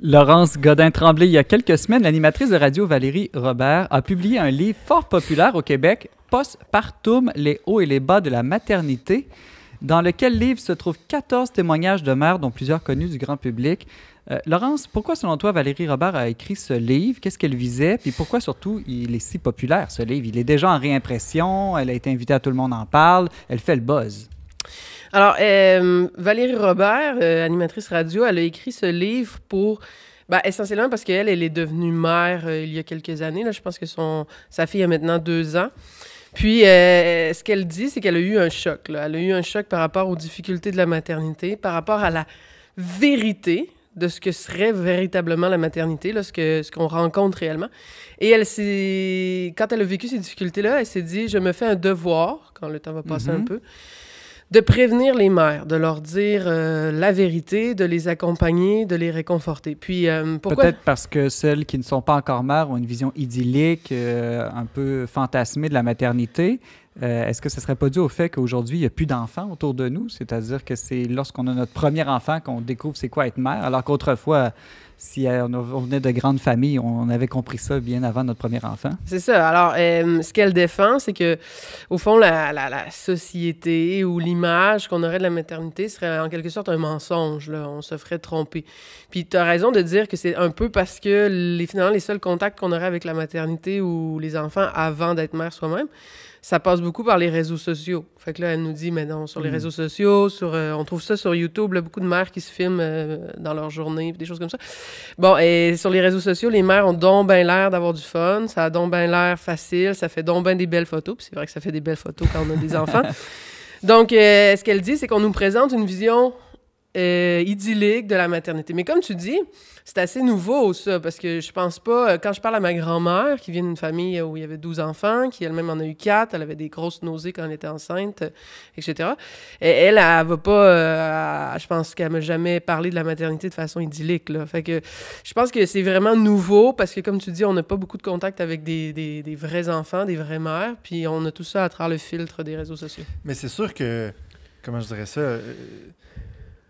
Laurence Godin-Tremblay, il y a quelques semaines, l'animatrice de radio Valérie Robert a publié un livre fort populaire au Québec, Postpartum, les hauts et les bas de la maternité, dans lequel livre se trouvent 14 témoignages de mères, dont plusieurs connus du grand public. Laurence, pourquoi, selon toi, Valérie Robert a écrit ce livre? Qu'est-ce qu'elle visait? Puis pourquoi, surtout, il est si populaire, ce livre? Il est déjà en réimpression, elle a été invitée à Tout le monde en parle, elle fait le buzz. Alors, Valérie Robert, animatrice radio, elle a écrit ce livre pour... essentiellement parce qu'elle est devenue mère il y a quelques années. Là, je pense que sa fille a maintenant 2 ans. Puis, ce qu'elle dit, c'est qu'elle a eu un choc. Là. Elle a eu un choc par rapport aux difficultés de la maternité, par rapport à la vérité de ce que serait véritablement la maternité, là, ce qu'on rencontre réellement. Et quand elle a vécu ces difficultés-là, elle s'est dit, je me fais un devoir, quand le temps va passer un peu, de prévenir les mères, de leur dire la vérité, de les accompagner, de les réconforter. Puis, pourquoi? Peut-être parce que celles qui ne sont pas encore mères ont une vision idyllique, un peu fantasmée de la maternité. Est-ce que ce ne serait pas dû au fait qu'aujourd'hui, il n'y a plus d'enfants autour de nous? C'est-à-dire que c'est lorsqu'on a notre premier enfant qu'on découvre c'est quoi être mère, alors qu'autrefois, si on venait de grandes familles, on avait compris ça bien avant notre premier enfant. C'est ça. Alors, ce qu'elle défend, c'est que, au fond, la société ou l'image qu'on aurait de la maternité serait en quelque sorte un mensonge. Là. On se ferait tromper. Puis, tu as raison de dire que c'est un peu parce que, finalement, les seuls contacts qu'on aurait avec la maternité ou les enfants avant d'être mère soi-même, ça passe beaucoup par les réseaux sociaux. Fait que là, elle nous dit, mais non, sur les réseaux sociaux, on trouve ça sur YouTube, là, beaucoup de mères qui se filment dans leur journée, des choses comme ça. Bon, et sur les réseaux sociaux, les mères ont donc bien l'air d'avoir du fun, ça a donc bien l'air facile, ça fait donc bien des belles photos, puis c'est vrai que ça fait des belles photos quand on a des enfants. Donc, ce qu'elle dit, c'est qu'on nous présente une vision idyllique de la maternité. Mais comme tu dis, c'est assez nouveau, ça, parce que je pense pas... Quand je parle à ma grand-mère, qui vient d'une famille où il y avait 12 enfants, qui elle-même en a eu 4, elle avait des grosses nausées quand elle était enceinte, etc. Et elle va pas... je pense qu'elle m'a jamais parlé de la maternité de façon idyllique, là. Fait que je pense que c'est vraiment nouveau, parce que, comme tu dis, on n'a pas beaucoup de contact avec des vrais enfants, des vraies mères, puis on a tout ça à travers le filtre des réseaux sociaux. Mais c'est sûr que... Comment je dirais ça...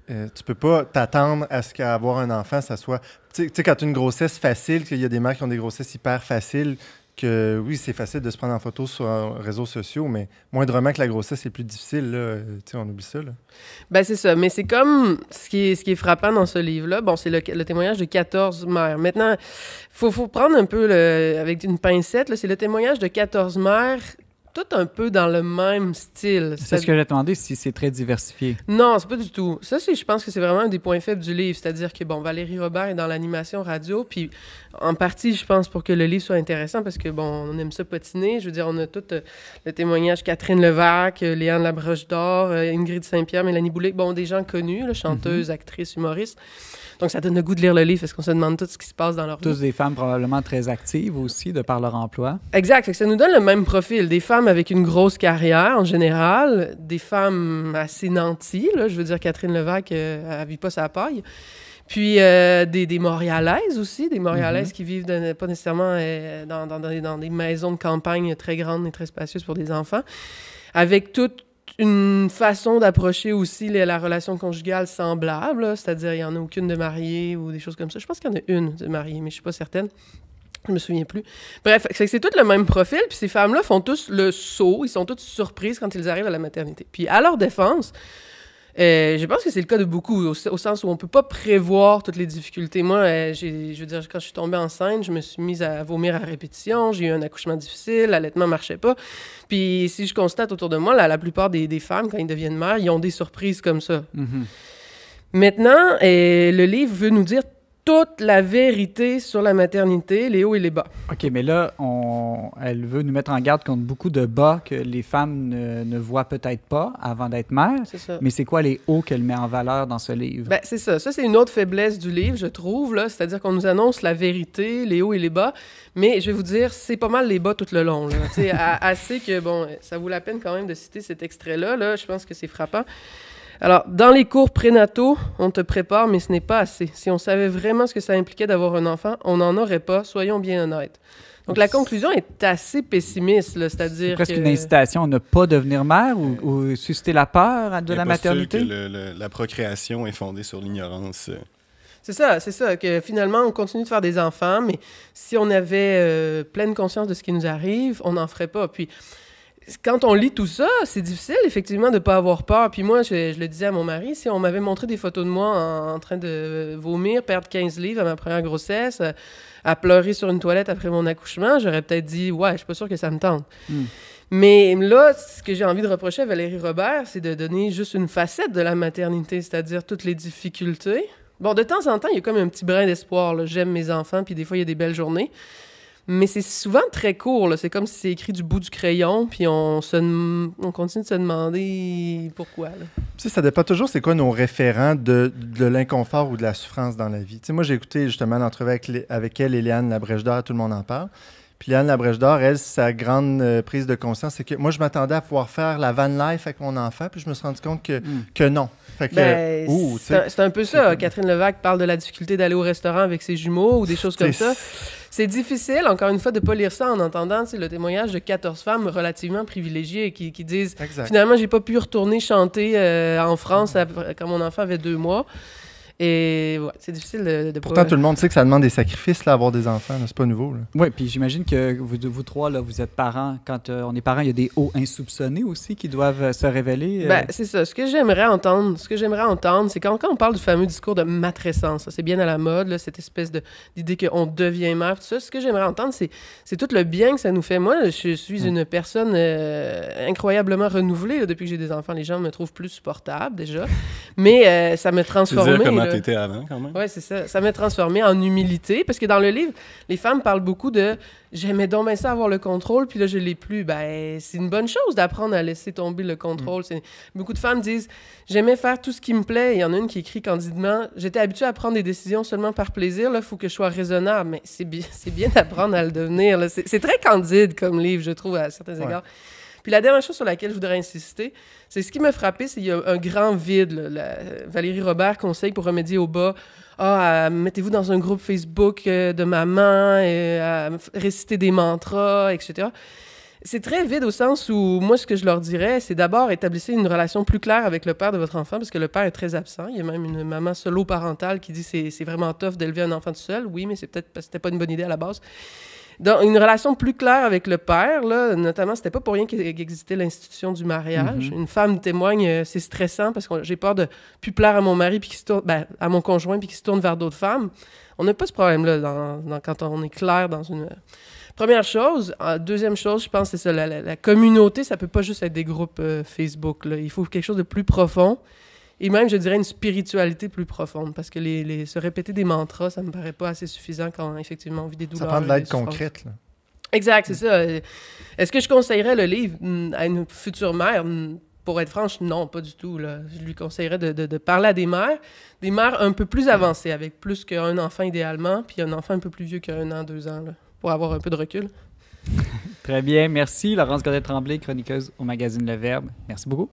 tu peux pas t'attendre à ce qu'avoir un enfant, ça soit... Tu sais, quand tu as une grossesse facile, qu'il y a des mères qui ont des grossesses hyper faciles, que oui, c'est facile de se prendre en photo sur les réseaux sociaux, mais moindrement que la grossesse est plus difficile, là, tu sais, on oublie ça, là. Ben c'est ça. Mais c'est comme... Ce qui est frappant dans ce livre-là, bon, c'est le témoignage de 14 mères. Maintenant, faut prendre un peu avec une pincette, là, c'est le témoignage de 14 mères... tout un peu dans le même style. C'est ce que j'ai demandé, si c'est très diversifié. Non, c'est pas du tout. Ça, je pense que c'est vraiment un des points faibles du livre. C'est-à-dire que, bon, Valérie Robert est dans l'animation radio, puis en partie, je pense, pour que le livre soit intéressant, parce que, bon, on aime ça patiner. Je veux dire, on a tout le témoignage Catherine Levac, Léane Labroche d'Or, Ingrid Saint-Pierre, Mélanie Boulay. Bon, des gens connus, là, chanteuses, actrices, humoristes. Donc, ça donne le goût de lire le livre parce qu'on se demande tout ce qui se passe dans leur vie. Tous des femmes probablement très actives aussi, de par leur emploi. Exact. Fait que ça nous donne le même profil. Des femmes avec une grosse carrière, en général. Des femmes assez nanties, là. Je veux dire, Catherine Levac, elle ne vit pas sa paille. Puis, des Montréalaises aussi. Des Montréalaises qui vivent pas nécessairement dans des maisons de campagne très grandes et très spacieuses pour des enfants. Avec toute une façon d'approcher aussi la relation conjugale semblable, là. C'est-à-dire il n'y en a aucune de mariée ou des choses comme ça. Je pense qu'il y en a une de mariée, mais je ne suis pas certaine. Je me souviens plus. Bref, c'est tout le même profil, puis ces femmes-là font tous le saut, ils sont toutes surprises quand ils arrivent à la maternité. Puis à leur défense, je pense que c'est le cas de beaucoup, au sens où on ne peut pas prévoir toutes les difficultés. Moi, je veux dire, quand je suis tombée enceinte, je me suis mise à vomir à répétition, j'ai eu un accouchement difficile, l'allaitement ne marchait pas. Puis si je constate autour de moi, la plupart des femmes, quand ils deviennent mères, ils ont des surprises comme ça. Maintenant, le livre veut nous dire toute la vérité sur la maternité, les hauts et les bas. OK, mais là, elle veut nous mettre en garde contre beaucoup de bas que les femmes ne voient peut-être pas avant d'être mères. C'est ça. Mais c'est quoi les hauts qu'elle met en valeur dans ce livre? Ben, c'est ça. Ça, c'est une autre faiblesse du livre, je trouve, là. C'est-à-dire qu'on nous annonce la vérité, les hauts et les bas. Mais je vais vous dire, c'est pas mal les bas tout le long, là. Tu sais, assez que, bon, ça vaut la peine quand même de citer cet extrait-là, là. Je pense que c'est frappant. Alors, dans les cours prénataux, on te prépare, mais ce n'est pas assez. Si on savait vraiment ce que ça impliquait d'avoir un enfant, on n'en aurait pas, soyons bien honnêtes. Donc, la conclusion est assez pessimiste, là, c'est-à-dire c'est presque une incitation à ne pas devenir mère ou susciter la peur de la maternité? Sûr que la procréation est fondée sur l'ignorance. C'est ça, que finalement, on continue de faire des enfants, mais si on avait pleine conscience de ce qui nous arrive, on n'en ferait pas. Puis, quand on lit tout ça, c'est difficile, effectivement, de ne pas avoir peur. Puis moi, je le disais à mon mari, si on m'avait montré des photos de moi en train de vomir, perdre 15 livres à ma première grossesse, à pleurer sur une toilette après mon accouchement, j'aurais peut-être dit « Ouais, je suis pas sûre que ça me tente. Mais là, ce que j'ai envie de reprocher à Valérie Robert, c'est de donner juste une facette de la maternité, c'est-à-dire toutes les difficultés. Bon, de temps en temps, il y a comme un petit brin d'espoir, là. J'aime mes enfants, puis des fois, il y a des belles journées. Mais c'est souvent très court, là. C'est comme si c'est écrit du bout du crayon, puis on continue de se demander pourquoi, là. Tu sais, ça dépend toujours c'est quoi nos référents de l'inconfort ou de la souffrance dans la vie. Tu sais, moi, j'ai écouté justement l'entrevue avec elle et Léane Labrèche d'Or, tout le monde en parle. Puis Léane Labrèche d'Or, elle, sa grande prise de conscience, c'est que moi, je m'attendais à pouvoir faire la van life avec mon enfant, puis je me suis rendu compte que non. Fait que, c'est un peu ça. Catherine Levac parle de la difficulté d'aller au restaurant avec ses jumeaux ou des choses comme ça. C'est difficile, encore une fois, de ne pas lire ça en entendant le témoignage de 14 femmes relativement privilégiées qui disent « Finalement, j'ai pas pu retourner chanter en France quand mon enfant avait 2 mois. » Et ouais, c'est difficile de Pourtant, tout le monde sait que ça demande des sacrifices, là, avoir des enfants. C'est pas nouveau. Oui, puis j'imagine que vous trois, là, vous êtes parents. Quand on est parents, il y a des hauts insoupçonnés aussi qui doivent se révéler. C'est ça. Ce que j'aimerais entendre, c'est quand on parle du fameux discours de matrescence, c'est bien à la mode, là, cette espèce d'idée qu'on devient mère, tout ça. Ce que j'aimerais entendre, c'est tout le bien que ça nous fait. Moi, je suis une personne incroyablement renouvelée là, depuis que j'ai des enfants. Les gens me trouvent plus supportable, déjà. Mais ça m'a transformée. T'étais avant, quand même. Oui, c'est ça. Ça m'a transformée en humilité, parce que dans le livre, les femmes parlent beaucoup de « j'aimais donc bien ça avoir le contrôle, puis là, je l'ai plus ». Ben, c'est une bonne chose d'apprendre à laisser tomber le contrôle. Beaucoup de femmes disent « j'aimais faire tout ce qui me plaît ». Il y en a une qui écrit candidement « j'étais habituée à prendre des décisions seulement par plaisir, là, il faut que je sois raisonnable ». Mais c'est bien d'apprendre à le devenir. Là. C'est très candide comme livre, je trouve, à certains égards. Puis la dernière chose sur laquelle je voudrais insister, c'est ce qui m'a frappé, c'est qu'il y a un grand vide. Valérie Robert conseille pour remédier au bas. Mettez-vous dans un groupe Facebook de maman, réciter des mantras, etc. C'est très vide au sens où, moi, ce que je leur dirais, c'est d'abord établissez une relation plus claire avec le père de votre enfant, parce que le père est très absent. Il y a même une maman solo-parentale qui dit c'est vraiment tough d'élever un enfant tout seul. Oui, mais c'est peut-être parce que c'était pas une bonne idée à la base. Dans une relation plus claire avec le père, là, notamment, c'était pas pour rien qu'il existait l'institution du mariage. Une femme témoigne, c'est stressant parce que j'ai peur de plus plaire à mon mari puis à mon conjoint puis qu'il se tourne vers d'autres femmes. On n'a pas ce problème-là quand on est clair dans une... Première chose. Deuxième chose, je pense, c'est ça, la communauté, ça peut pas juste être des groupes Facebook, là. Il faut quelque chose de plus profond. Et même, je dirais, une spiritualité plus profonde. Parce que se répéter des mantras, ça me paraît pas assez suffisant quand, effectivement, on vit des douleurs. Ça prend de l'aide concrète, là. Exact, c'est ça. Est-ce que je conseillerais le livre à une future mère? Pour être franche, non, pas du tout, là. Je lui conseillerais de parler à des mères un peu plus avancées, avec plus qu'un enfant idéalement, puis un enfant un peu plus vieux qu'1 an, 2 ans, là, pour avoir un peu de recul. Très bien, merci. Laurence Godet-Tremblay, chroniqueuse au magazine Le Verbe. Merci beaucoup.